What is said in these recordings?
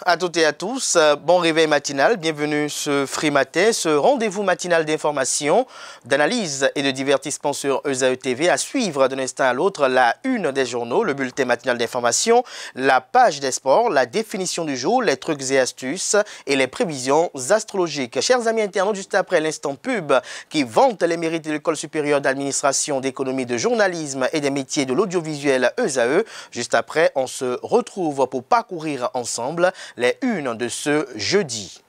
à toutes et à tous, bon réveil matinal, bienvenue ce Free Matin, ce rendez-vous matinal d'information, d'analyse et de divertissement sur ESAE TV, à suivre d'un instant à l'autre la une des journaux, le bulletin matinal d'information, la page des sports, la définition du jour, les trucs et astuces et les prévisions astrologiques. Chers amis internautes, juste après l'instant pub qui vante les mérites de l'École supérieure d'administration, d'économie, de journalisme et des métiers de l'audiovisuel ESAE, juste après on se retrouve pour parcourir ensemble les unes de ce jeudi.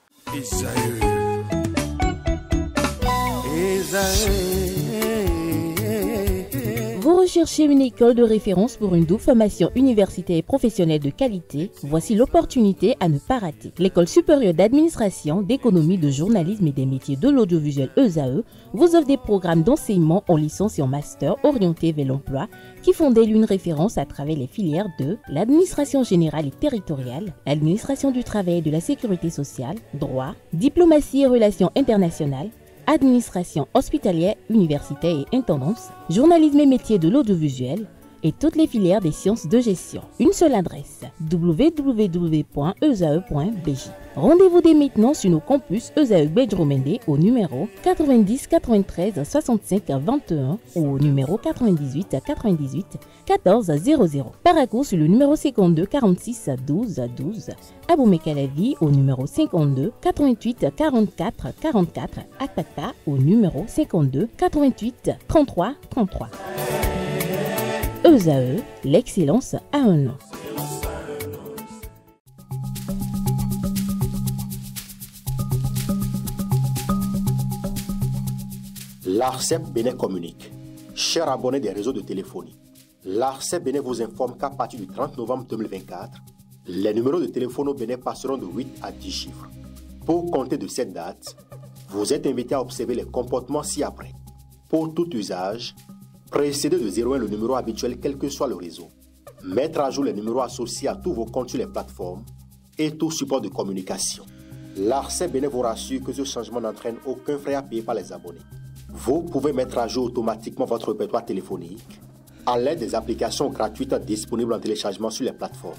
Vous recherchez une école de référence pour une double formation universitaire et professionnelle de qualité? Voici l'opportunité à ne pas rater. L'École supérieure d'administration, d'économie, de journalisme et des métiers de l'audiovisuel ESAE vous offre des programmes d'enseignement en licence et en master orientés vers l'emploi qui font d'elle une référence à travers les filières de l'administration générale et territoriale, l'administration du travail et de la sécurité sociale, droit, diplomatie et relations internationales, administration hospitalière, universitaire et intendance, journalisme et métiers de l'audiovisuel et toutes les filières des sciences de gestion. Une seule adresse, www.esae.bj. Rendez-vous dès maintenant sur nos campus ESAE Bedjromende au numéro 90 93 65 21 ou au numéro 98 98 14 00. Paracourt sur le numéro 52 46 12 12. Aboumé-Calavi au numéro 52 88 44 44. Akpata au numéro 52 88 33 33. ESAE, l'excellence à un nom. L'ARCEP Bénin communique. Chers abonnés des réseaux de téléphonie, l'ARCEP Bénin vous informe qu'à partir du 30 novembre 2024, les numéros de téléphone au Bénin passeront de 8 à 10 chiffres. Pour compter de cette date, vous êtes invité à observer les comportements ci-après. Pour tout usage, précédez de 01 le numéro habituel quel que soit le réseau. Mettre à jour les numéros associés à tous vos comptes sur les plateformes et tout support de communication. L'ARCEP Bénin vous rassure que ce changement n'entraîne aucun frais à payer par les abonnés. Vous pouvez mettre à jour automatiquement votre répertoire téléphonique à l'aide des applications gratuites disponibles en téléchargement sur les plateformes.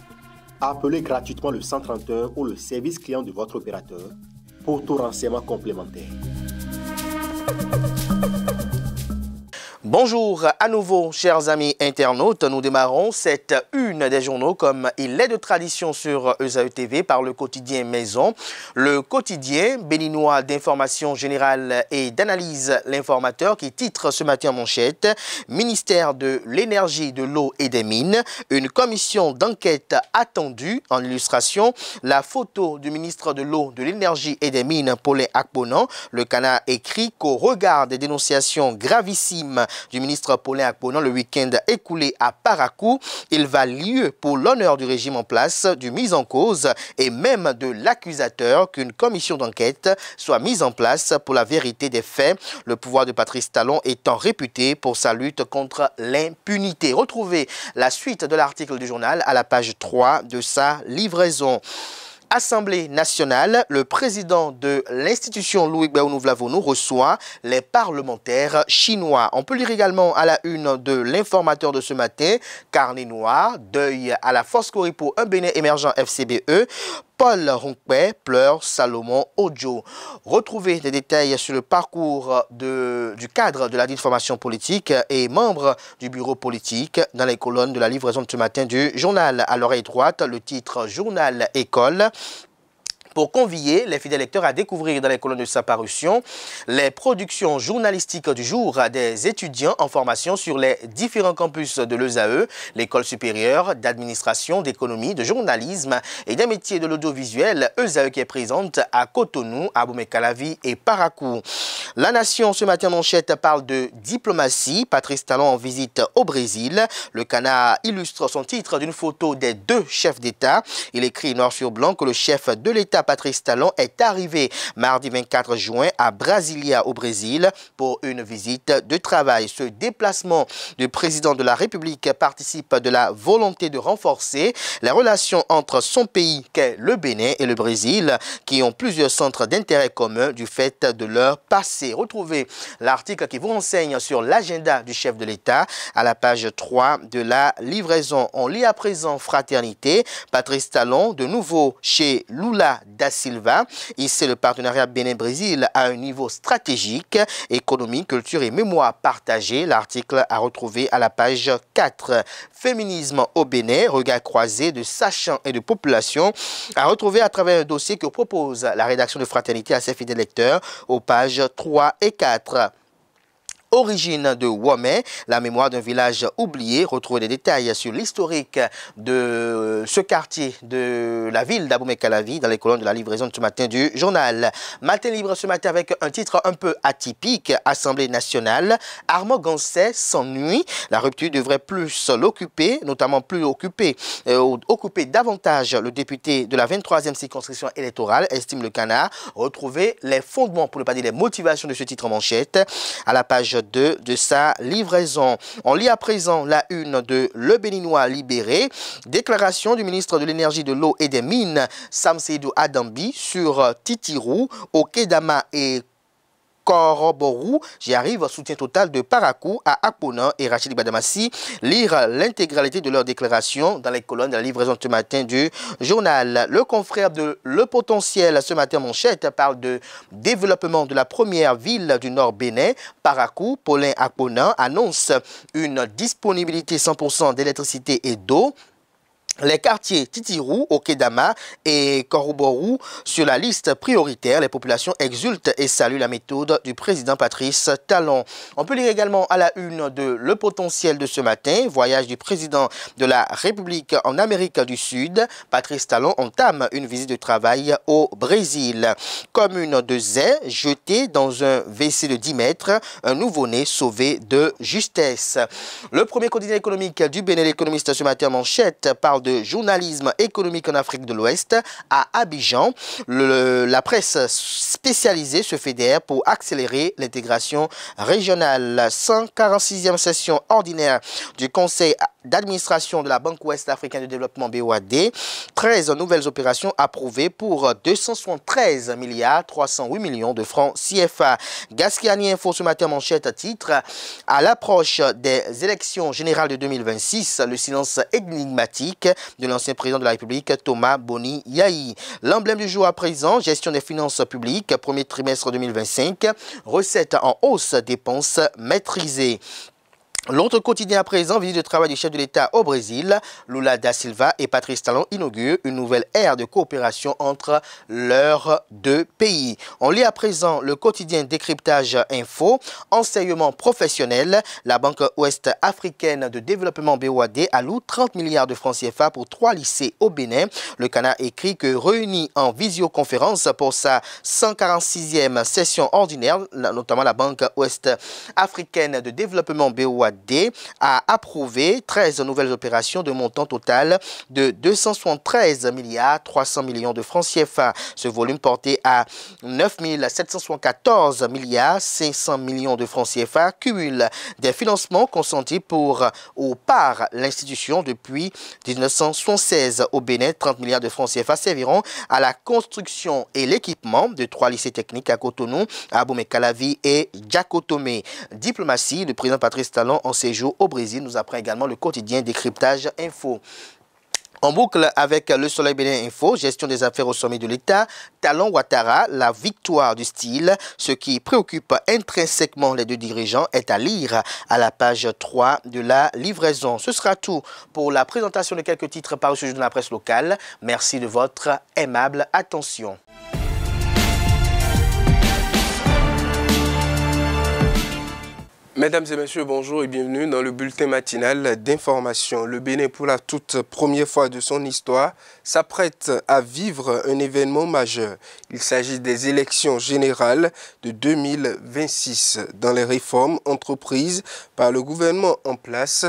Appelez gratuitement le 131 ou le service client de votre opérateur pour tout renseignement complémentaire. Bonjour à nouveau, chers amis internautes. Nous démarrons cette une des journaux comme il est de tradition sur ESAE TV par le quotidien Maison. Le quotidien béninois d'information générale et d'analyse, l'informateur, qui titre ce matin en manchette « Ministère de l'énergie, de l'eau et des mines, une commission d'enquête attendue ». En illustration, la photo du ministre de l'eau, de l'énergie et des mines, Paulin Akponan. Le Canard écrit qu'au regard des dénonciations gravissimes du ministre Paulin Akponan le week-end écoulé à Parakou, il va lieu pour l'honneur du régime en place, du mis en cause et même de l'accusateur qu'une commission d'enquête soit mise en place pour la vérité des faits, le pouvoir de Patrice Talon étant réputé pour sa lutte contre l'impunité. Retrouvez la suite de l'article du journal à la page 3 de sa livraison. Assemblée nationale, le président de l'institution Louis Béounou-Vlavonou reçoit les parlementaires chinois. On peut lire également à la une de l'informateur de ce matin, carnet noir, deuil à la force Coripo, un Bénin émergent FCBE. Paul Ronkpe pleure Salomon Ojo. Retrouvez des détails sur le parcours du cadre de la dite formation politique et membre du bureau politique dans les colonnes de la livraison de ce matin du journal. À l'oreille droite, le titre Journal École, pour convier les fidèles lecteurs à découvrir dans les colonnes de sa parution les productions journalistiques du jour des étudiants en formation sur les différents campus de l'ESAE, l'école supérieure d'administration, d'économie, de journalisme et des métiers de l'audiovisuel, ESAE qui est présente à Cotonou, Aboumé-Calavi et Parakou. La Nation ce matin manchette parle de diplomatie, Patrice Talon en visite au Brésil. Le Canard illustre son titre d'une photo des deux chefs d'État. Il écrit noir sur blanc que le chef de l'État l'État Patrice Talon est arrivé mardi 24 juin à Brasilia au Brésil pour une visite de travail. Ce déplacement du président de la République participe de la volonté de renforcer les relations entre son pays qu'est le Bénin et le Brésil qui ont plusieurs centres d'intérêt commun du fait de leur passé. Retrouvez l'article qui vous renseigne sur l'agenda du chef de l'État à la page 3 de la livraison. On lit à présent Fraternité. Patrice Talon, de nouveau chez Lula da Silva. Ici, le partenariat Bénin-Brésil à un niveau stratégique, économie, culture et mémoire partagée. L'article à retrouver à la page 4. Féminisme au Bénin, regard croisé de sachants et de population, à retrouver à travers un dossier que propose la rédaction de Fraternité à ses fidèles lecteurs aux pages 3 et 4. Origine de Womé, la mémoire d'un village oublié. Retrouvez des détails sur l'historique de ce quartier de la ville d'Abomey-Calavi dans les colonnes de la livraison de ce matin du journal. Matin libre ce matin avec un titre un peu atypique. Assemblée nationale, Armand Gansset s'ennuie. La rupture devrait plus l'occuper, notamment plus occuper davantage le député de la 23e circonscription électorale, estime le Canard. Retrouvez les fondements, pour ne pas dire les motivations de ce titre en manchette à la page 2 de sa livraison. On lit à présent la une de Le Béninois libéré. Déclaration du ministre de l'Énergie, de l'Eau et des Mines, Sam Seydou Adambi, sur Titirou, Okedama et Koroborou, j'y arrive, soutien total de Parakou à Akpona et Rachid Badamassi. Lire l'intégralité de leur déclaration dans les colonnes de la livraison de ce matin du journal. Le confrère de Le Potentiel ce matin manchette parle de développement de la première ville du Nord Bénin. Parakou, Paulin Akpona annonce une disponibilité 100% d'électricité et d'eau. Les quartiers Titirou, Okedama et Koroborou sur la liste prioritaire. Les populations exultent et saluent la méthode du président Patrice Talon. On peut lire également à la une de Le Potentiel de ce matin. Voyage du président de la République en Amérique du Sud. Patrice Talon entame une visite de travail au Brésil. Commune de Zé, jeté dans un WC de 10 mètres. Un nouveau-né sauvé de justesse. Le premier quotidien économique du Bénin, l'économiste ce matin manchette, parle de journalisme économique en Afrique de l'Ouest à Abidjan. La presse spécialisée se fédère pour accélérer l'intégration régionale. 146e session ordinaire du Conseil d'administration de la Banque Ouest Africaine de Développement BOAD. 13 nouvelles opérations approuvées pour 273 milliards 308 millions de francs CFA. Gasquiani Info ce matin manchette titre à l'approche des élections générales de 2026, le silence énigmatique de l'ancien président de la République Thomas Boni Yahi. L'emblème du jour à présent, gestion des finances publiques, premier trimestre 2025, recettes en hausse, dépenses maîtrisées. L'autre quotidien à présent, visite de travail du chef de l'État au Brésil, Lula da Silva et Patrice Talon inaugurent une nouvelle ère de coopération entre leurs deux pays. On lit à présent le quotidien Décryptage Info, enseignement professionnel. La Banque Ouest Africaine de Développement BOAD alloue 30 milliards de francs CFA pour 3 lycées au Bénin. Le Canard écrit que réuni en visioconférence pour sa 146e session ordinaire, notamment la Banque Ouest Africaine de Développement BOAD a approuvé 13 nouvelles opérations de montant total de 273 milliards 300 millions de francs CFA. Ce volume porté à 9 774 milliards 500 millions de francs CFA cumule des financements consentis par l'institution depuis 1976. Au Bénin, 30 milliards de francs CFA serviront à la construction et l'équipement de 3 lycées techniques à Cotonou, à Abomey-Calavi et Djakotomé. Diplomatie, le président Patrice Talon en séjour au Brésil nous apprend également le quotidien Décryptage Info. En boucle avec le Soleil Bénin Info, gestion des affaires au sommet de l'État, Talon Ouattara, la victoire du style. Ce qui préoccupe intrinsèquement les deux dirigeants est à lire à la page 3 de la livraison. Ce sera tout pour la présentation de quelques titres parus ce jour dans la presse locale. Merci de votre aimable attention. Mesdames et messieurs, bonjour et bienvenue dans le bulletin matinal d'information. Le Bénin, pour la toute première fois de son histoire, s'apprête à vivre un événement majeur. Il s'agit des élections générales de 2026. Dans les réformes entreprises par le gouvernement en place,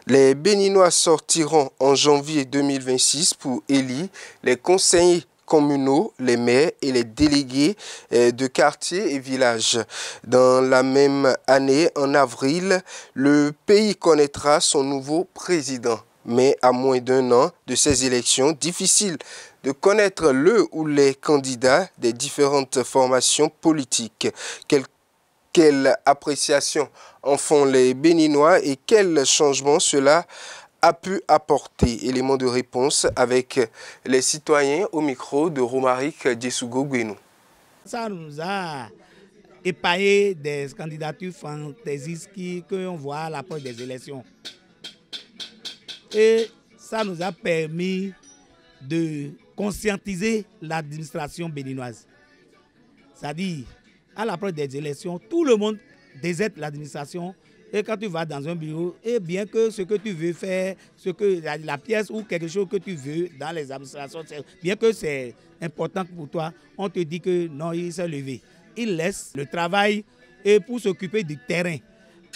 les Béninois sortiront en janvier 2026 pour élire les conseillers communaux, les maires et les délégués de quartiers et villages. Dans la même année, en avril, le pays connaîtra son nouveau président. Mais à moins d'un an de ces élections, difficile de connaître le ou les candidats des différentes formations politiques. Quelle appréciation en font les Béninois et quel changement cela a pu apporter? Élément de réponse avec les citoyens au micro de Romaric Djesougo Gwenou. Ça nous a épaillé des candidatures fantaisistes qu'on voit à l'approche des élections. Et ça nous a permis de conscientiser l'administration béninoise. C'est-à-dire, à l'approche des élections, tout le monde déserte l'administration. Et quand tu vas dans un bureau, et bien que ce que tu veux faire, la pièce ou quelque chose que tu veux dans les administrations, bien que c'est important pour toi, on te dit que non, il s'est levé. Il laisse le travail et pour s'occuper du terrain.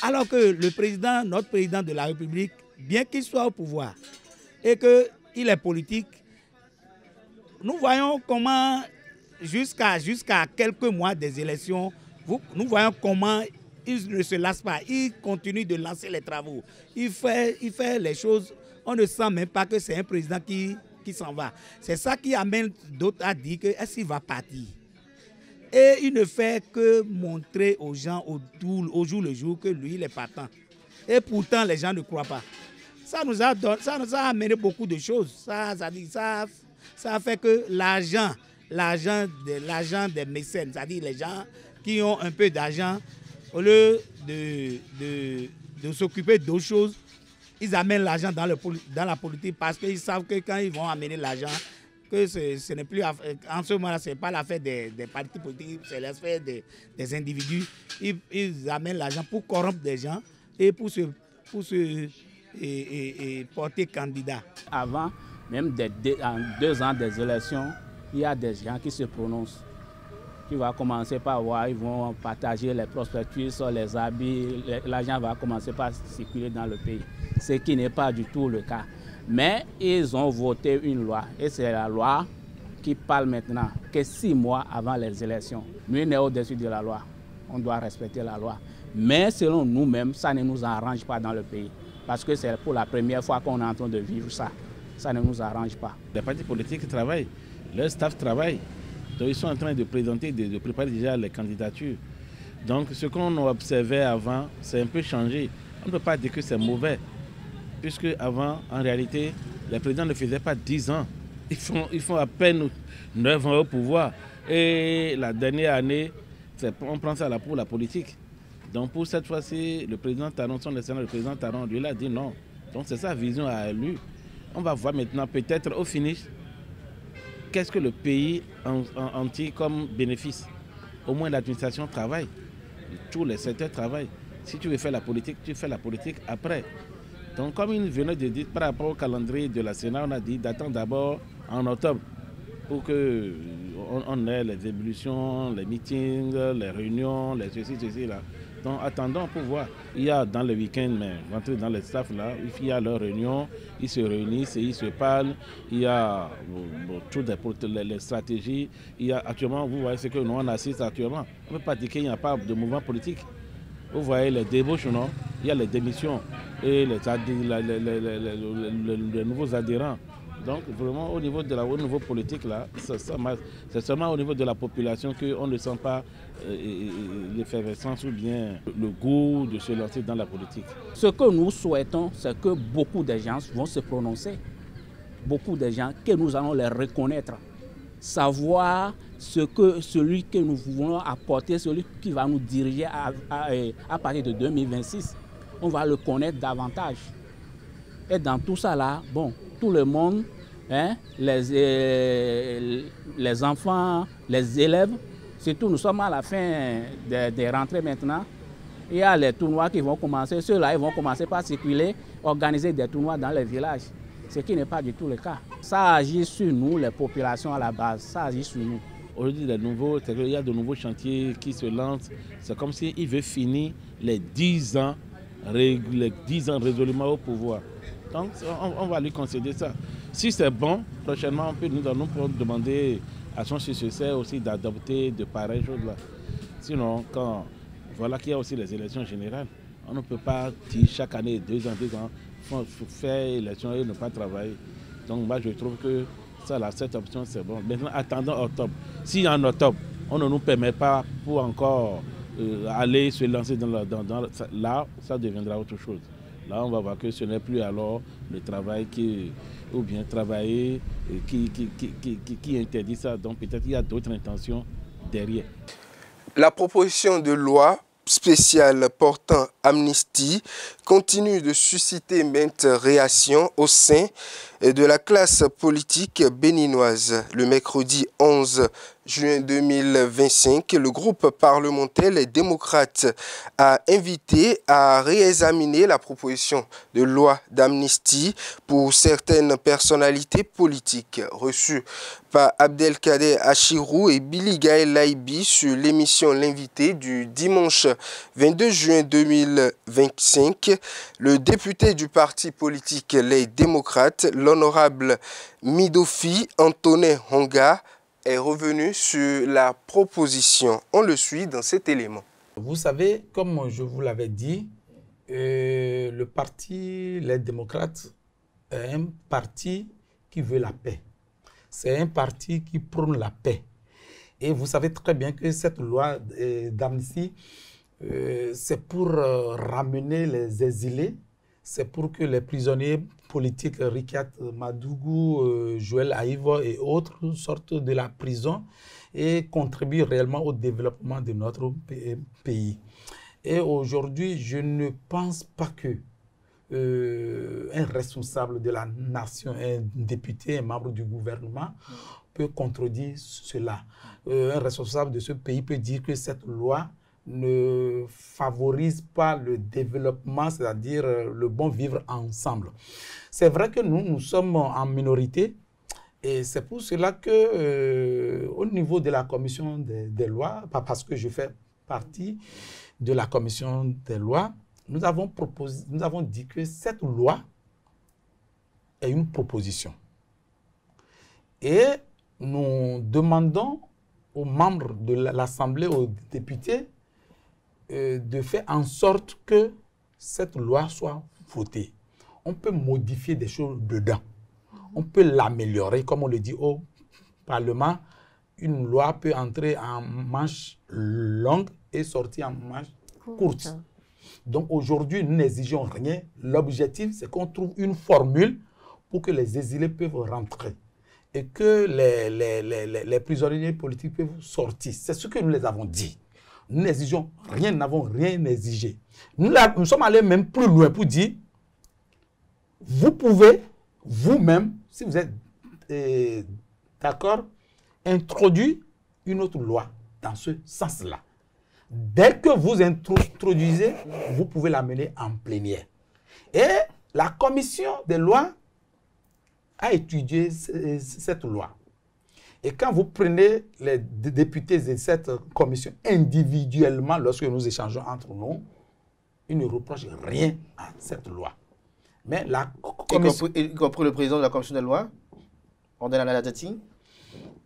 Alors que le président, notre président de la République, bien qu'il soit au pouvoir et qu'il est politique, nous voyons comment, jusqu'à quelques mois des élections, nous voyons comment il ne se lasse pas, il continue de lancer les travaux. Il fait les choses, on ne sent même pas que c'est un président qui s'en va. C'est ça qui amène d'autres à dire que est-ce qu'il va partir. Et il ne fait que montrer aux gens au jour le jour que lui, il est partant. Et pourtant, les gens ne croient pas. Ça nous a amené beaucoup de choses. Ça a fait que l'argent des mécènes, c'est-à-dire les gens qui ont un peu d'argent, au lieu de s'occuper d'autres choses, ils amènent l'argent dans la politique parce qu'ils savent que quand ils vont amener l'argent, que ce n'est plus, en ce moment-là, ce n'est pas l'affaire des partis politiques, c'est l'affaire des individus. Ils amènent l'argent pour corrompre des gens et pour se porter candidat. Avant, même en 2 ans des élections, il y a des gens qui se prononcent. Tu vas commencer par voir, ils vont partager les prospectus, les habits, l'argent va commencer par circuler dans le pays. Ce qui n'est pas du tout le cas. Mais ils ont voté une loi, et c'est la loi qui parle maintenant, que 6 mois avant les élections. Nous, on est au-dessus de la loi, on doit respecter la loi. Mais selon nous-mêmes, ça ne nous arrange pas dans le pays. Parce que c'est pour la première fois qu'on est en train de vivre ça. Ça ne nous arrange pas. Les partis politiques travaillent, leur staff travaille. Donc ils sont en train de présenter, de préparer déjà les candidatures. Donc ce qu'on observait avant, c'est un peu changé. On ne peut pas dire que c'est mauvais. Puisque avant, en réalité, les présidents ne faisaient pas 10 ans. Ils font à peine 9 ans au pouvoir. Et la dernière année, on prend ça là pour la politique. Donc pour cette fois-ci, le président Taron, son excellent le président Taron, lui, il a dit non. Donc c'est sa vision à lui. On va voir maintenant peut-être au finish, qu'est-ce que le pays en tire comme bénéfice. Au moins l'administration travaille. Tous les secteurs travaillent. Si tu veux faire la politique, tu fais la politique après. Donc comme il venait de dire par rapport au calendrier de la Sénat, on a dit d'attendre d'abord en octobre pour qu'on ait les évolutions, les meetings, les réunions, les ceci, là. Donc attendons pour voir. Il y a dans le week-end, mais rentrer dans les staffs là, il y a leurs réunions, ils se réunissent et ils se parlent. Il y a toutes les stratégies. Il y a actuellement, vous voyez ce que nous on assiste actuellement. On ne peut pas dire qu'il n'y a pas de mouvement politique. Vous voyez les débauches, non? Il y a les démissions et les nouveaux adhérents. Donc vraiment au niveau politique, là, c'est seulement au niveau de la population qu'on ne sent pas l'effervescence ou bien le goût de se lancer dans la politique. Ce que nous souhaitons, c'est que beaucoup de gens vont se prononcer. Beaucoup de gens que nous allons les reconnaître. Savoir celui que nous voulons apporter, celui qui va nous diriger à partir de 2026. On va le connaître davantage. Et dans tout ça là, bon, tout le monde, hein, les enfants, les élèves, surtout nous sommes à la fin des rentrées maintenant. Il y a les tournois qui vont commencer. Ceux-là, ils vont commencer par circuler, organiser des tournois dans les villages. Ce qui n'est pas du tout le cas. Ça agit sur nous, les populations à la base. Ça agit sur nous. Aujourd'hui, il y a de nouveaux chantiers qui se lancent. C'est comme s'il veut finir les 10 ans résolument au pouvoir. Donc, on va lui concéder ça. Si c'est bon, prochainement, nous allons demander à son successeur aussi d'adopter de pareilles choses-là. Sinon, voilà qu'il y a aussi les élections générales. On ne peut pas dire chaque année, 2 ans, faire élection et ne pas travailler. Donc moi, je trouve que cette option, c'est bon. Maintenant, attendons octobre. Si en octobre, on ne nous permet pas pour encore aller se lancer là, ça deviendra autre chose. Là, on va voir que ce n'est plus alors le travail ou bien travailler qui interdit ça. Donc peut-être il y a d'autres intentions derrière. La proposition de loi spéciale portant amnistie continue de susciter maintes réactions au sein de la classe politique béninoise. Le mercredi 11 juin 2025, le groupe parlementaire Les Démocrates a invité à réexaminer la proposition de loi d'amnistie pour certaines personnalités politiques reçues par Abdelkader Achirou et Billy Gaël Laïbi sur l'émission L'invité du dimanche 22 juin 2025. Le député du parti politique Les Démocrates, l'honorable Midofi Antonin Honga, est revenu sur la proposition. On le suit dans cet élément. Vous savez, comme je vous l'avais dit, le parti Les Démocrates est un parti qui veut la paix. C'est un parti qui prône la paix. Et vous savez très bien que cette loi d'amnistie, c'est pour ramener les exilés, c'est pour que les prisonniers politiques, Rikiat Madougou, Joël Aïvo et autres sortent de la prison et contribuent réellement au développement de notre pays. Et aujourd'hui, je ne pense pas que un responsable de la nation, un député, un membre du gouvernement peut contredire cela. Un responsable de ce pays peut dire que cette loi ne favorise pas le développement, c'est-à-dire le bon vivre ensemble. C'est vrai que nous sommes en minorité et c'est pour cela que au niveau de la commission des lois, pas parce que je fais partie de la commission des lois, nous avons dit que cette loi est une proposition. Et nous demandons aux membres de l'Assemblée, aux députés, de faire en sorte que cette loi soit votée. On peut modifier des choses dedans. On peut l'améliorer, comme on le dit au Parlement. Une loi peut entrer en manche longue et sortir en manche courte. Donc aujourd'hui, nous n'exigeons rien. L'objectif, c'est qu'on trouve une formule pour que les exilés peuvent rentrer et que les prisonniers politiques peuvent sortir. C'est ce que nous les avons dit. Nous n'exigeons rien, nous n'avons rien exigé. Nous sommes allés même plus loin pour dire, vous pouvez vous-même, si vous êtes d'accord, introduire une autre loi dans ce sens-là. Dès que vous introduisez, vous pouvez l'amener en plénière. Et la commission des lois a étudié cette loi. Et quand vous prenez les députés de cette commission individuellement, lorsque nous échangeons entre nous, ils ne reprochent rien à cette loi. Mais la commission... Y compris le président de la commission des lois, Orden Aladati.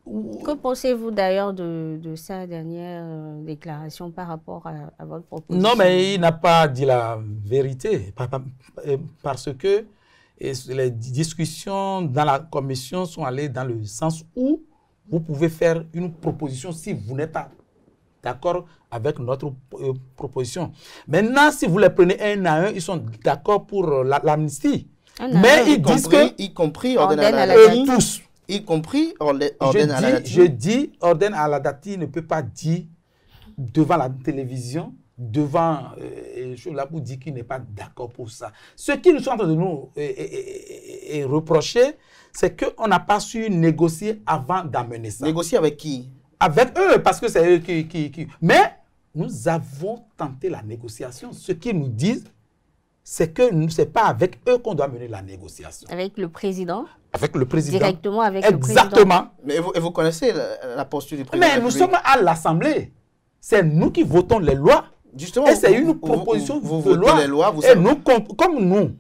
Que pensez-vous d'ailleurs de sa dernière déclaration par rapport à votre proposition? Non, mais il n'a pas dit la vérité. Parce que les discussions dans la commission sont allées dans le sens où vous pouvez faire une proposition si vous n'êtes pas d'accord avec notre proposition. Maintenant, si vous les prenez un à un, ils sont d'accord pour l'amnistie. Mais ils disent que... Y compris Orden Aladati. Tous. Y compris Orden Aladati. Je dis, Orden Aladati ne peut pas dire devant la télévision, devant là pour dire qu'il n'est pas d'accord pour ça. Ce qui nous sont en train de nous reprocher, c'est qu'on n'a pas su négocier avant d'amener ça. Négocier avec qui? Avec eux, parce que c'est eux qui... Mais nous avons tenté la négociation. Ce qu'ils nous disent, c'est que ce n'est pas avec eux qu'on doit mener la négociation. Avec le président? Avec le président. Directement avec le président. Exactement. Mais vous connaissez la posture du président? Mais nous sommes à l'Assemblée. C'est nous qui votons les lois. Justement, et c'est une proposition vous de loi. Les lois, vous et nous, comme nous,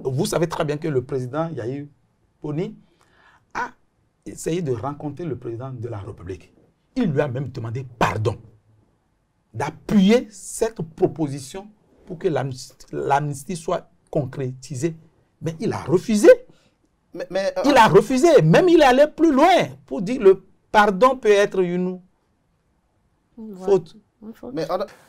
vous savez très bien que le président Yahi Poni essayé de rencontrer le président de la République. Il lui a même demandé pardon d'appuyer cette proposition pour que l'amnistie soit concrétisée. Mais il a refusé. Il a refusé. Même il est allé plus loin pour dire le pardon peut être une faute.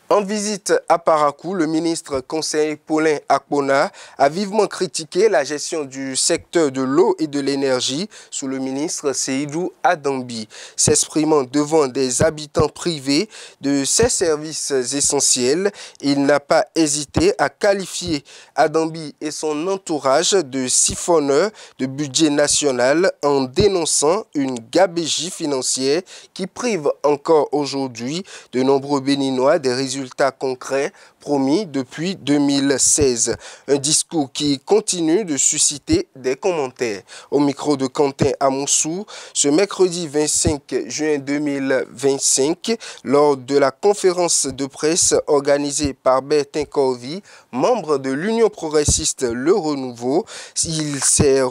En visite à Parakou, le ministre conseiller Paulin Akpona a vivement critiqué la gestion du secteur de l'eau et de l'énergie sous le ministre Seydou Adambi. S'exprimant devant des habitants privés de ces services essentiels, il n'a pas hésité à qualifier Adambi et son entourage de siphonneurs de budget national en dénonçant une gabegie financière qui prive encore aujourd'hui de nombreux Béninois des résultats concrets promis depuis 2016. Un discours qui continue de susciter des commentaires. Au micro de Quentin Amoussou, ce mercredi 25 juin 2025, lors de la conférence de presse organisée par Bertin Corvi, membre de l'Union progressiste Le Renouveau, il est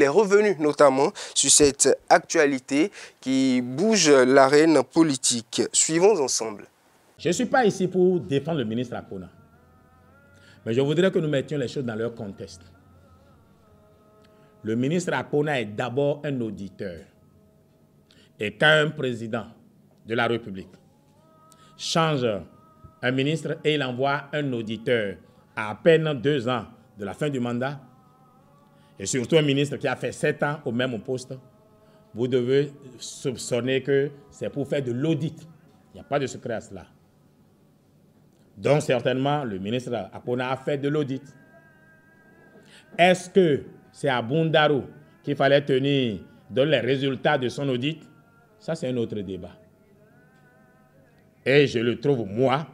revenu notamment sur cette actualité qui bouge l'arène politique. Suivons ensemble. Je ne suis pas ici pour défendre le ministre Akpona, mais je voudrais que nous mettions les choses dans leur contexte. Le ministre Akpona est d'abord un auditeur. Et quand un président de la République change un ministre et il envoie un auditeur à peine 2 ans de la fin du mandat, et surtout un ministre qui a fait 7 ans au même poste, vous devez soupçonner que c'est pour faire de l'audit. Il n'y a pas de secret à cela. Donc certainement, le ministre Akpona a fait de l'audit. Est-ce que c'est à Boundarou qu'il fallait donner les résultats de son audit? Ça, c'est un autre débat. Et je le trouve, moi,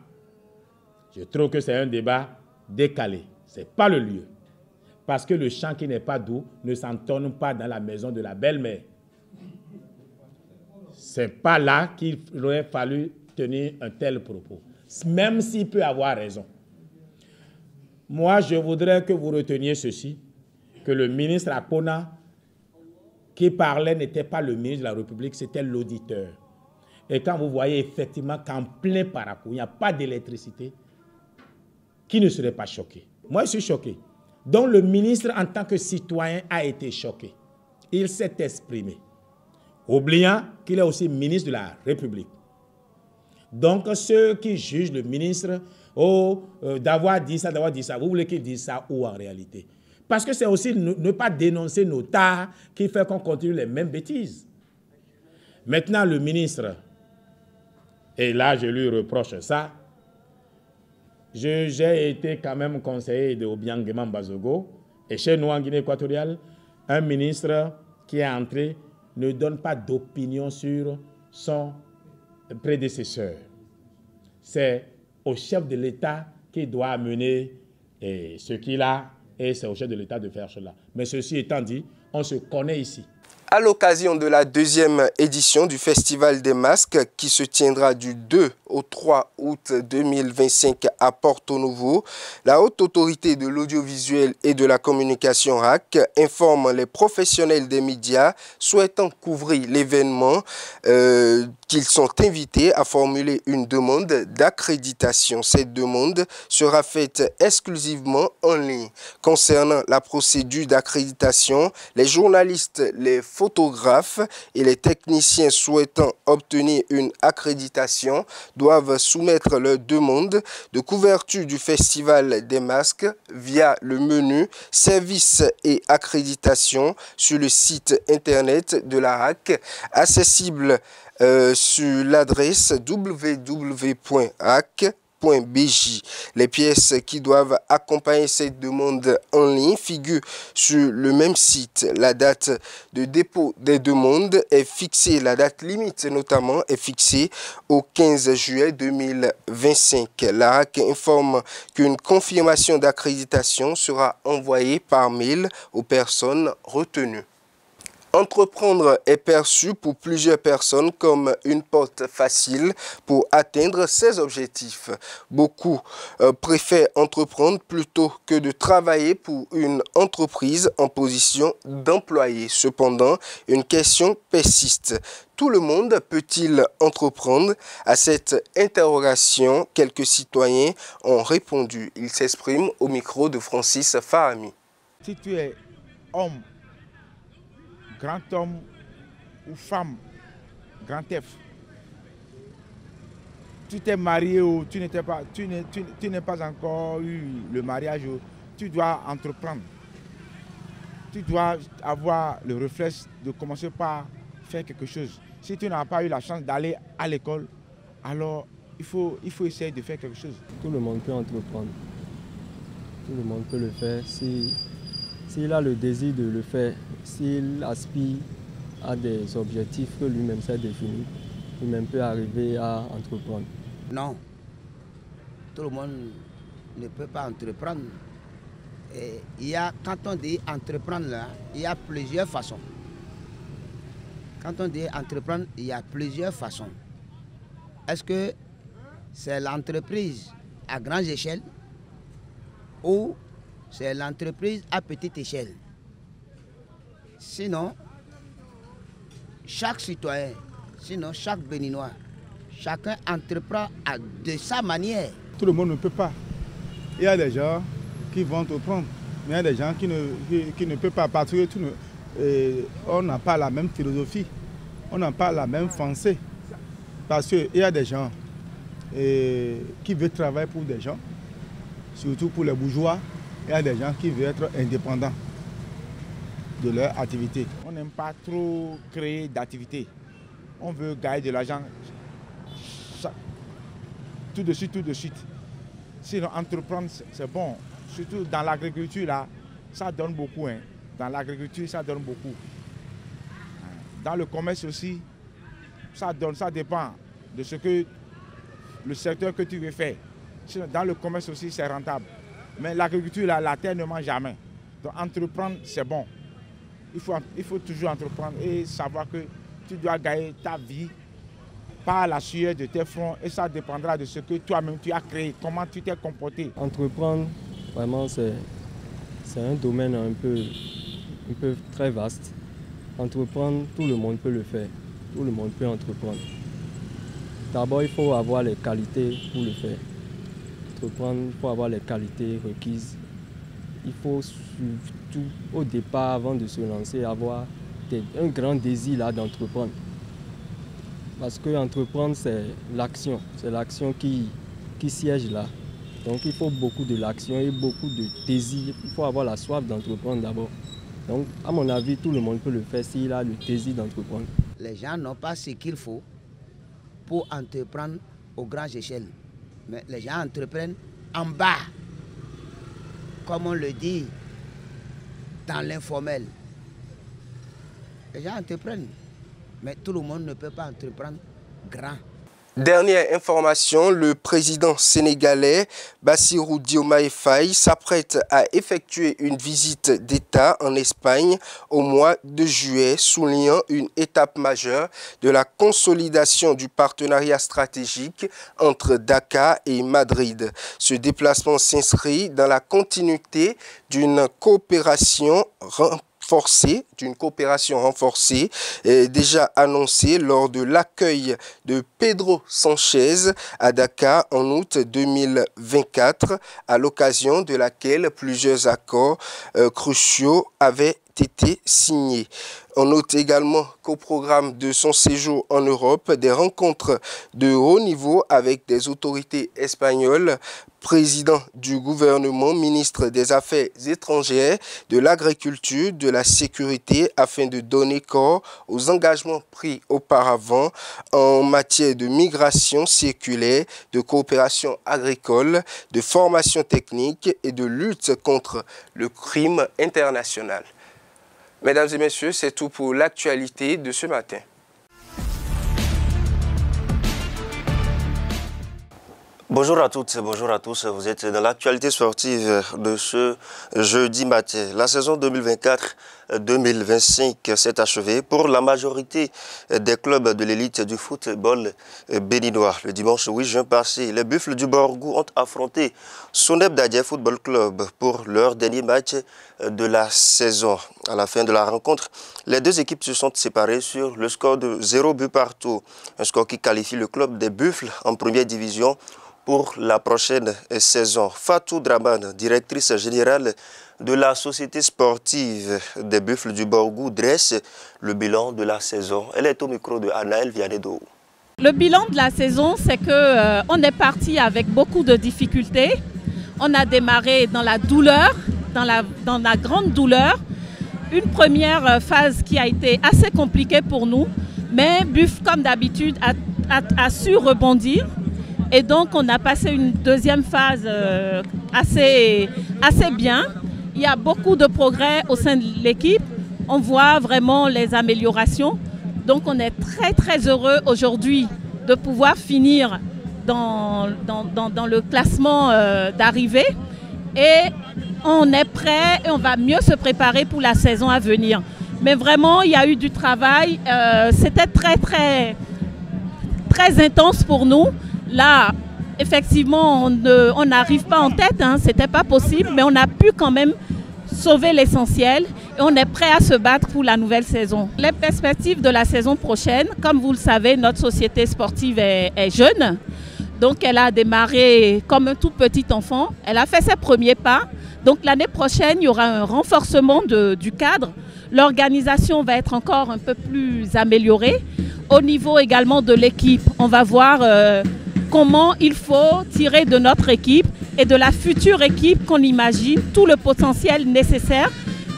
je trouve que c'est un débat décalé. Ce n'est pas le lieu. Parce que le chant qui n'est pas doux ne s'entonne pas dans la maison de la belle-mère. Ce n'est pas là qu'il aurait fallu tenir un tel propos, même s'il peut avoir raison. Moi, je voudrais que vous reteniez ceci, que le ministre Akpona qui parlait n'était pas le ministre de la République, c'était l'auditeur. Et quand vous voyez effectivement qu'en plein Parakou, il n'y a pas d'électricité, qui ne serait pas choqué? Moi, je suis choqué. Donc le ministre, en tant que citoyen, a été choqué. Il s'est exprimé, oubliant qu'il est aussi ministre de la République. Donc ceux qui jugent le ministre d'avoir dit ça, vous voulez qu'il dise ça où en réalité? Parce que c'est aussi ne pas dénoncer nos tares qui fait qu'on continue les mêmes bêtises. Maintenant le ministre, et là je lui reproche ça, j'ai été quand même conseiller de Obiangema Bazogo, et chez nous en Guinée équatoriale, un ministre qui est entré ne donne pas d'opinion sur son prédécesseur. C'est au chef de l'État qui doit amener ce qu'il a, et c'est au chef de l'État de faire cela. Mais ceci étant dit, on se connaît ici. À l'occasion de la 2e édition du Festival des Masques qui se tiendra du 2 au 3 août 2025 à Porto Novo, la Haute Autorité de l'Audiovisuel et de la Communication RAC informe les professionnels des médias souhaitant couvrir l'événement qu'ils sont invités à formuler une demande d'accréditation. Cette demande sera faite exclusivement en ligne. Concernant la procédure d'accréditation, les journalistes, les photographes et les techniciens souhaitant obtenir une accréditation doivent soumettre leur demande de couverture du Festival des Masques via le menu Services et accréditation sur le site internet de la RAC, accessible sur l'adresse www.rac.bj. Les pièces qui doivent accompagner cette demande en ligne figurent sur le même site. La date de dépôt des demandes est fixée, la date limite notamment est fixée au 15 juillet 2025. La RAC informe qu'une confirmation d'accréditation sera envoyée par mail aux personnes retenues. Entreprendre est perçu pour plusieurs personnes comme une porte facile pour atteindre ses objectifs. Beaucoup préfèrent entreprendre plutôt que de travailler pour une entreprise en position d'employé. Cependant, une question persiste. Tout le monde peut-il entreprendre? À cette interrogation, quelques citoyens ont répondu. Ils s'expriment au micro de Francis Fahami. Si tu es homme, grand homme ou femme, grand F, tu t'es marié ou tu n'es pas encore eu le mariage, tu dois entreprendre. Tu dois avoir le réflexe de commencer par faire quelque chose. Si tu n'as pas eu la chance d'aller à l'école, alors il faut essayer de faire quelque chose. Tout le monde peut entreprendre. Tout le monde peut le faire. S'il a le désir de le faire, s'il aspire à des objectifs que lui-même s'est définis, lui-même peut arriver à entreprendre. Non, tout le monde ne peut pas entreprendre. Et quand on dit entreprendre, là, il y a plusieurs façons. Quand on dit entreprendre, il y a plusieurs façons. Est-ce que c'est l'entreprise à grande échelle ou c'est l'entreprise à petite échelle? Sinon, chaque citoyen, sinon chaque Béninois, chacun entreprend de sa manière. Tout le monde ne peut pas. Il y a des gens qui vont entreprendre, mais il y a des gens qui ne peuvent pas parce que on n'a pas la même philosophie, on n'a pas la même pensée. Parce qu'il y a des gens qui veulent travailler pour des gens, surtout pour les bourgeois. Il y a des gens qui veulent être indépendants de leur activité. On n'aime pas trop créer d'activités. On veut gagner de l'argent tout de suite, tout de suite. Sinon, entreprendre, c'est bon. Surtout dans l'agriculture, là, ça donne beaucoup. Hein. Dans l'agriculture, ça donne beaucoup. Dans le commerce aussi, ça dépend de ce que le secteur que tu veux faire. Sinon, dans le commerce aussi, c'est rentable. Mais l'agriculture, la terre ne mange jamais. Donc, entreprendre, c'est bon. Il faut toujours entreprendre et savoir que tu dois gagner ta vie par la sueur de tes fronts et ça dépendra de ce que toi-même tu as créé, comment tu t'es comporté. Entreprendre, vraiment, c'est un domaine un peu très vaste. Entreprendre, tout le monde peut le faire. Tout le monde peut entreprendre. D'abord, il faut avoir les qualités pour le faire. Entreprendre, il faut avoir les qualités requises. Il faut surtout, au départ, avant de se lancer, avoir un grand désir là d'entreprendre. Parce que entreprendre, c'est l'action qui siège là. Donc il faut beaucoup de l'action et beaucoup de désir. Il faut avoir la soif d'entreprendre d'abord. Donc à mon avis, tout le monde peut le faire s'il a le désir d'entreprendre. Les gens n'ont pas ce qu'il faut pour entreprendre aux grandes échelles. Mais les gens entreprennent en bas, comme on le dit, dans l'informel. Les gens entreprennent, mais tout le monde ne peut pas entreprendre grand. Dernière information, le président sénégalais Bassirou Diomaye Faye s'apprête à effectuer une visite d'État en Espagne au mois de juillet, soulignant une étape majeure de la consolidation du partenariat stratégique entre Dakar et Madrid. Ce déplacement s'inscrit dans la continuité d'une coopération renforcée déjà annoncée lors de l'accueil de Pedro Sanchez à Dakar en août 2024, à l'occasion de laquelle plusieurs accords cruciaux avaient été signés. On note également qu'au programme de son séjour en Europe, des rencontres de haut niveau avec des autorités espagnoles, président du gouvernement, ministre des Affaires étrangères, de l'agriculture, de la sécurité, afin de donner corps aux engagements pris auparavant en matière de migration circulaire, de coopération agricole, de formation technique et de lutte contre le crime international. Mesdames et messieurs, c'est tout pour l'actualité de ce matin. Bonjour à toutes, bonjour à tous. Vous êtes dans l'actualité sportive de ce jeudi matin. La saison 2024-2025 s'est achevée pour la majorité des clubs de l'élite du football béninois. Le dimanche 8 juin passé, les Buffles du Borgou ont affronté Sonep Dadje Football Club pour leur dernier match de la saison. À la fin de la rencontre, les deux équipes se sont séparées sur le score de 0 but partout. Un score qui qualifie le club des Buffles en première division pour la prochaine saison. Fatou Draman, directrice générale de la société sportive des Buffles du Borgou, dresse le bilan de la saison. Elle est au micro de Anaël Vianedo. Le bilan de la saison, c'est qu'on est parti avec beaucoup de difficultés. On a démarré dans la douleur, dans la grande douleur. Une première phase qui a été assez compliquée pour nous, mais Buff, comme d'habitude, a su rebondir. Et donc, on a passé une deuxième phase assez bien. Il y a beaucoup de progrès au sein de l'équipe. On voit vraiment les améliorations. Donc, on est très, très heureux aujourd'hui de pouvoir finir dans le classement d'arrivée. Et on est prêt et on va mieux se préparer pour la saison à venir. Mais vraiment, il y a eu du travail. C'était très, très, très intense pour nous. Là, effectivement, on n'arrive pas en tête, hein, c'était pas possible, mais on a pu quand même sauver l'essentiel et on est prêt à se battre pour la nouvelle saison. Les perspectives de la saison prochaine, comme vous le savez, notre société sportive est jeune, donc elle a démarré comme un tout petit enfant, elle a fait ses premiers pas, donc l'année prochaine, il y aura un renforcement du cadre, l'organisation va être encore un peu plus améliorée. Au niveau également de l'équipe, on va voir comment il faut tirer de notre équipe et de la future équipe qu'on imagine tout le potentiel nécessaire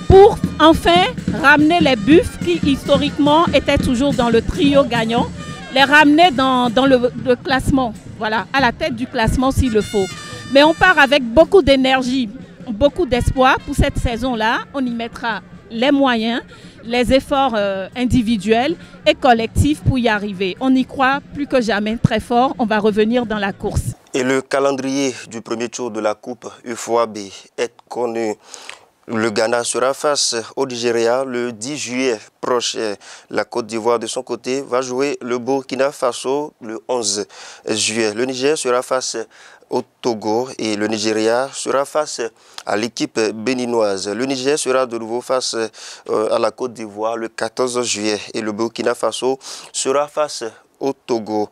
pour enfin ramener les Buffs qui historiquement étaient toujours dans le trio gagnant, les ramener dans le classement, voilà, à la tête du classement s'il le faut. Mais on part avec beaucoup d'énergie, beaucoup d'espoir pour cette saison-là. On y mettra les moyens, les efforts individuels et collectifs pour y arriver. On y croit plus que jamais très fort. On va revenir dans la course. Et le calendrier du premier tour de la Coupe UFOAB est connu. Le Ghana sera face au Nigeria le 10 juillet prochain. La Côte d'Ivoire, de son côté, va jouer le Burkina Faso le 11 juillet. Le Niger sera face au Togo et le Nigeria sera face à l'équipe béninoise. Le Niger sera de nouveau face à la Côte d'Ivoire le 14 juillet et le Burkina Faso sera face au Togo.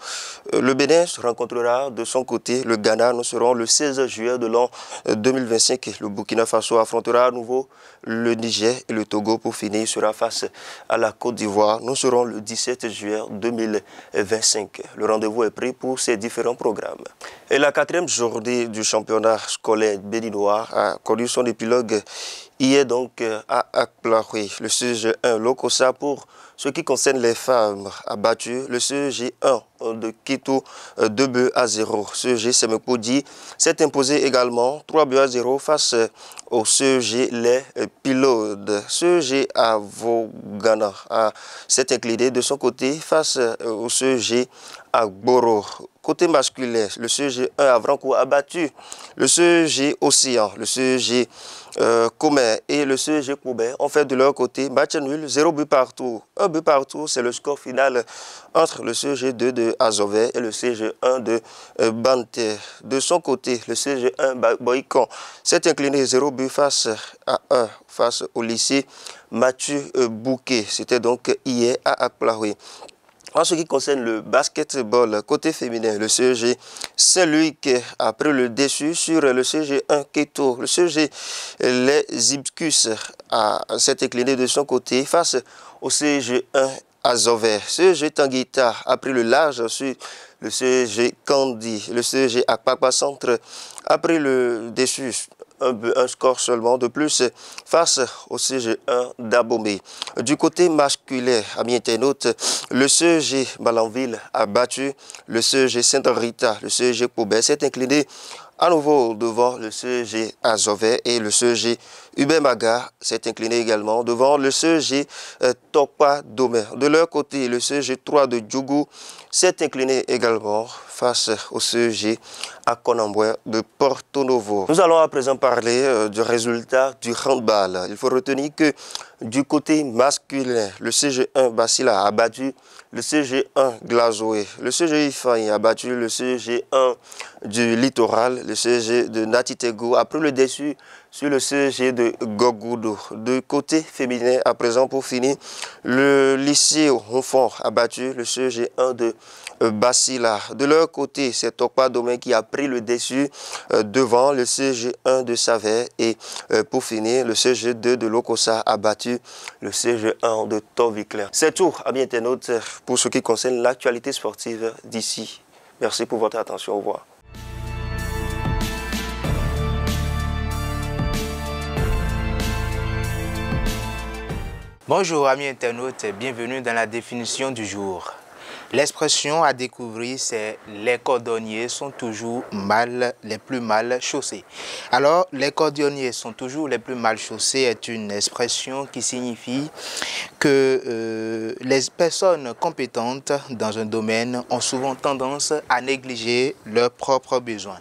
Le Bénin se rencontrera de son côté le Ghana. Nous serons le 16 juillet de l'an 2025. Le Burkina Faso affrontera à nouveau le Niger et le Togo pour finir sera face à la Côte d'Ivoire. Nous serons le 17 juillet 2025. Le rendez-vous est pris pour ces différents programmes. Et la 4e journée du championnat scolaire béninois a connu son épilogue hier donc à Akplaoui. Le CG1 Lokosa pour ce qui concerne les femmes a battu le CG1 de Quito 2 buts à 0. CG Semepodi s'est imposé également 3 buts à 0 face au CG Les Pilotes. CG Avogana s'est incliné de son côté face au CG Agboro. Côté masculin, le CG1 Avrancourt a battu le CG Océan, le CG Commun et le CG Koubé ont fait de leur côté match nul, 0 but partout. 1 but partout, c'est le score final entre le CG2 de Azové et le CG1 de Banté. De son côté, le CG1 Boycon s'est incliné 0 but face à 1 face au lycée Mathieu Bouquet. C'était donc hier à Akplaoui. En ce qui concerne le basketball, côté féminin, le CEG Saint-Louis a pris le dessus sur le CG1 Keto. Le CG Les Ibscus s'est incliné de son côté face au CG1 Azové. CG Tanguita a pris le large sur le CG Candy. Le CG Akpakpa Centre a pris le dessus. Un score seulement de plus face au CG1 d'Abomey. Du côté masculin, masculin, amis internautes, le CEG Malanville a battu le CEG Sainte-Rita, le CEG Pobet s'est incliné à nouveau devant le CEG Azové et le CEG Ubemaga s'est incliné également devant le CEG Tokpa Domé. De leur côté, le CEG 3 de Djougou s'est incliné également face au CEG Akonamboué de Porto Novo. Nous allons à présent parler du résultat du handball. Il faut retenir que du côté masculin, le CG1 Basila a battu le CG1 Glazoé. Le CG Ifani a battu le CG1 du Littoral. Le CG de Natitego a pris le dessus sur le CG de Gogudo. De côté féminin, à présent pour finir, le lycée Honfort a battu le CG1 de Basila. De leur côté, c'est Tokpa Domain qui a pris le dessus devant le CG1 de Savet. Et pour finir, le CG2 de Lokosa a battu le CG1 de Tovicler. C'est tout, amis internautes, pour ce qui concerne l'actualité sportive d'ici. Merci pour votre attention. Au revoir. Bonjour amis internautes, bienvenue dans la définition du jour. L'expression à découvrir, c'est « les cordonniers sont toujours les plus mal chaussés ». Alors, les cordonniers sont toujours les plus mal chaussés est une expression qui signifie que les personnes compétentes dans un domaine ont souvent tendance à négliger leurs propres besoins.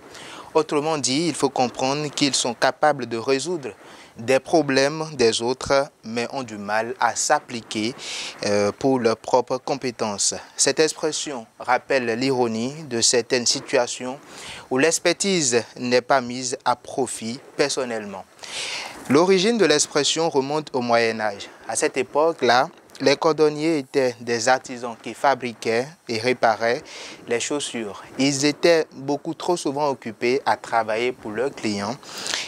Autrement dit, il faut comprendre qu'ils sont capables de résoudre des problèmes des autres, mais ont du mal à s'appliquer pour leurs propres compétences. Cette expression rappelle l'ironie de certaines situations où l'expertise n'est pas mise à profit personnellement. L'origine de l'expression remonte au Moyen-Âge. À cette époque-là, les cordonniers étaient des artisans qui fabriquaient et réparaient les chaussures. Ils étaient beaucoup trop souvent occupés à travailler pour leurs clients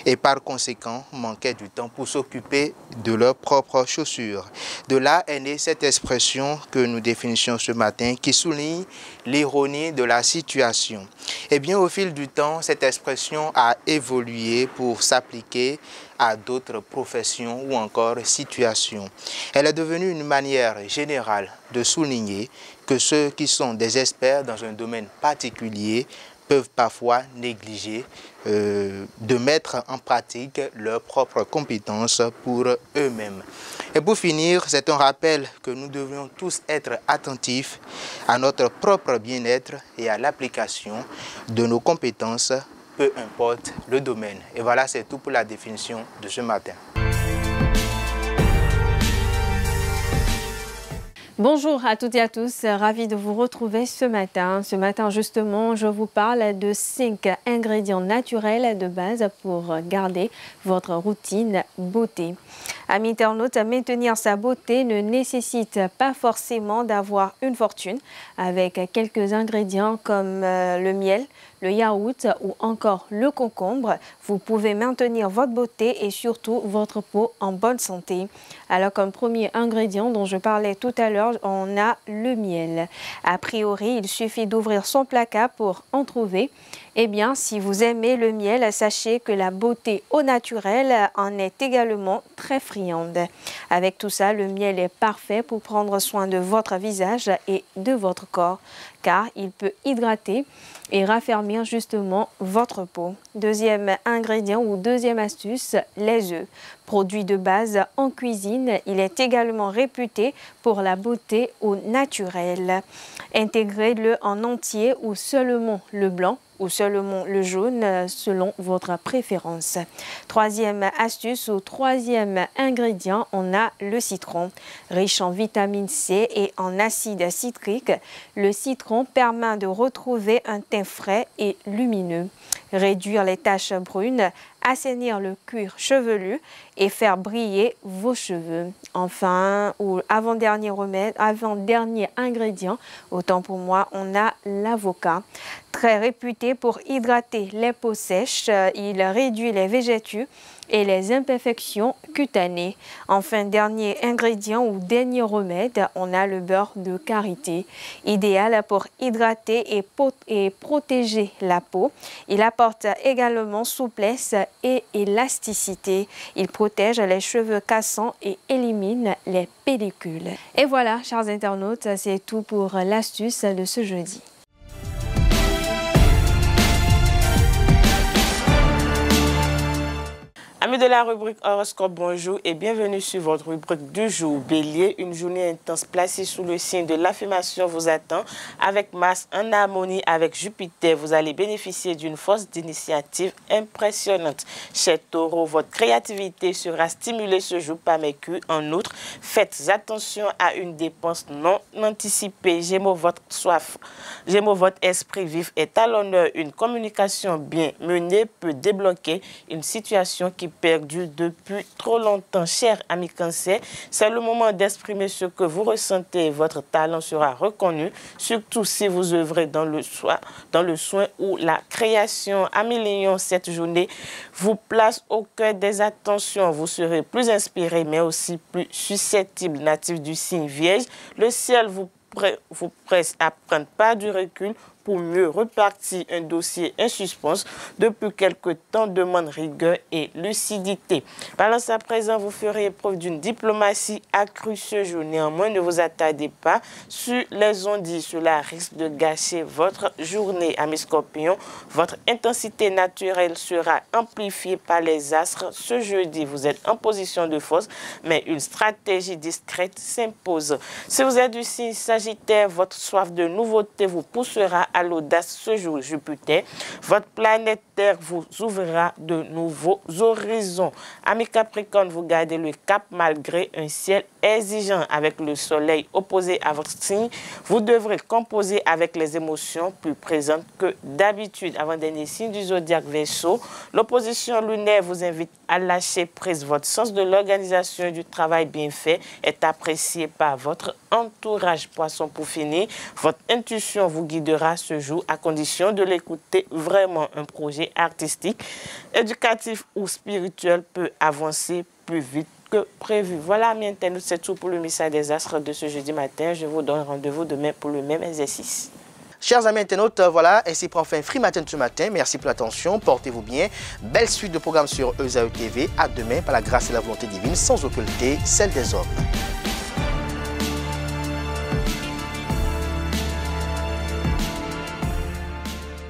et par conséquent manquaient du temps pour s'occuper de leurs propres chaussures. De là est née cette expression que nous définissions ce matin qui souligne l'ironie de la situation. Eh bien, au fil du temps, cette expression a évolué pour s'appliquer à d'autres professions ou encore situations. Elle est devenue une manière générale de souligner que ceux qui sont des experts dans un domaine particulier peuvent parfois négliger de mettre en pratique leurs propres compétences pour eux-mêmes. Et pour finir, c'est un rappel que nous devons tous être attentifs à notre propre bien-être et à l'application de nos compétences, peu importe le domaine. Et voilà, c'est tout pour la définition de ce matin. Bonjour à toutes et à tous, ravi de vous retrouver ce matin. Ce matin, justement, je vous parle de 5 ingrédients naturels de base pour garder votre routine beauté. Amis internautes, maintenir sa beauté ne nécessite pas forcément d'avoir une fortune. Avec quelques ingrédients comme le miel, le yaourt ou encore le concombre, vous pouvez maintenir votre beauté et surtout votre peau en bonne santé. Alors comme premier ingrédient dont je parlais tout à l'heure, on a le miel. A priori, il suffit d'ouvrir son placard pour en trouver. Eh bien, si vous aimez le miel, sachez que la beauté au naturel en est également très friande. Avec tout ça, le miel est parfait pour prendre soin de votre visage et de votre corps, car il peut hydrater et raffermir justement votre peau. Deuxième ingrédient ou deuxième astuce, les œufs. Produit de base en cuisine, il est également réputé pour la beauté au naturel. Intégrez-le en entier ou seulement le blanc ou seulement le jaune selon votre préférence. Troisième astuce ou troisième ingrédient, on a le citron. Riche en vitamine C et en acide citrique, le citron permet de retrouver un teint frais et lumineux, réduire les taches brunes, assainir le cuir chevelu et faire briller vos cheveux. Enfin, ou avant-dernier ingrédient, autant pour moi, on a l'avocat. Très réputé pour hydrater les peaux sèches, il réduit les végétus et les imperfections cutanées. Enfin, dernier ingrédient ou dernier remède, on a le beurre de karité, idéal pour hydrater et protéger la peau. Il apporte également souplesse et élasticité. Il protège les cheveux cassants et élimine les pellicules. Et voilà, chers internautes, c'est tout pour l'astuce de ce jeudi. Amis de la rubrique Horoscope, bonjour et bienvenue sur votre rubrique du jour. Bélier, une journée intense placée sous le signe de l'affirmation vous attend. Avec Mars en harmonie avec Jupiter, vous allez bénéficier d'une force d'initiative impressionnante. Chez Taureau, votre créativité sera stimulée ce jour par Mercure. En outre, faites attention à une dépense non anticipée. Gémeaux, votre esprit vif est à l'honneur. Une communication bien menée peut débloquer une situation qui perdu depuis trop longtemps. Chers amis Cancer, c'est le moment d'exprimer ce que vous ressentez. Votre talent sera reconnu, surtout si vous œuvrez dans le soin ou la création. Amis Lion, cette journée vous place au cœur des attentions. Vous serez plus inspiré, mais aussi plus susceptible. Natif du signe Vierge, le ciel vous presse à prendre pas du recul pour mieux repartir un dossier en suspens depuis quelque temps demande rigueur et lucidité. Balance à présent, vous ferez preuve d'une diplomatie accrue ce jour. Néanmoins, ne vous attardez pas sur les on-dit. Cela risque de gâcher votre journée. Amis Scorpions, votre intensité naturelle sera amplifiée par les astres ce jeudi. Vous êtes en position de force, mais une stratégie discrète s'impose. Si vous êtes du signe Sagittaire, votre soif de nouveauté vous poussera à l'audace ce jour. Jupiter, votre planète Terre vous ouvrira de nouveaux horizons. Amis Capricorne, vous gardez le cap malgré un ciel exigeant. Avec le soleil opposé à votre signe, vous devrez composer avec les émotions plus présentes que d'habitude. Avant-dernier signe du zodiaque Verseau, l'opposition lunaire vous invite à lâcher prise. Votre sens de l'organisation et du travail bien fait est apprécié par votre entourage. Poisson, pour finir, votre intuition vous guidera ce jour à condition de l'écouter vraiment. Un projet artistique, éducatif ou spirituel peut avancer plus vite que prévu. Voilà, mes internautes, c'est tout pour le message des astres de ce jeudi matin. Je vous donne rendez-vous demain pour le même exercice. Chers amis internautes, voilà, ainsi prend fin Free Matin ce matin. Merci pour l'attention, portez-vous bien. Belle suite de programmes sur ESAE TV. À demain, par la grâce et la volonté divine, sans occulter celle des hommes.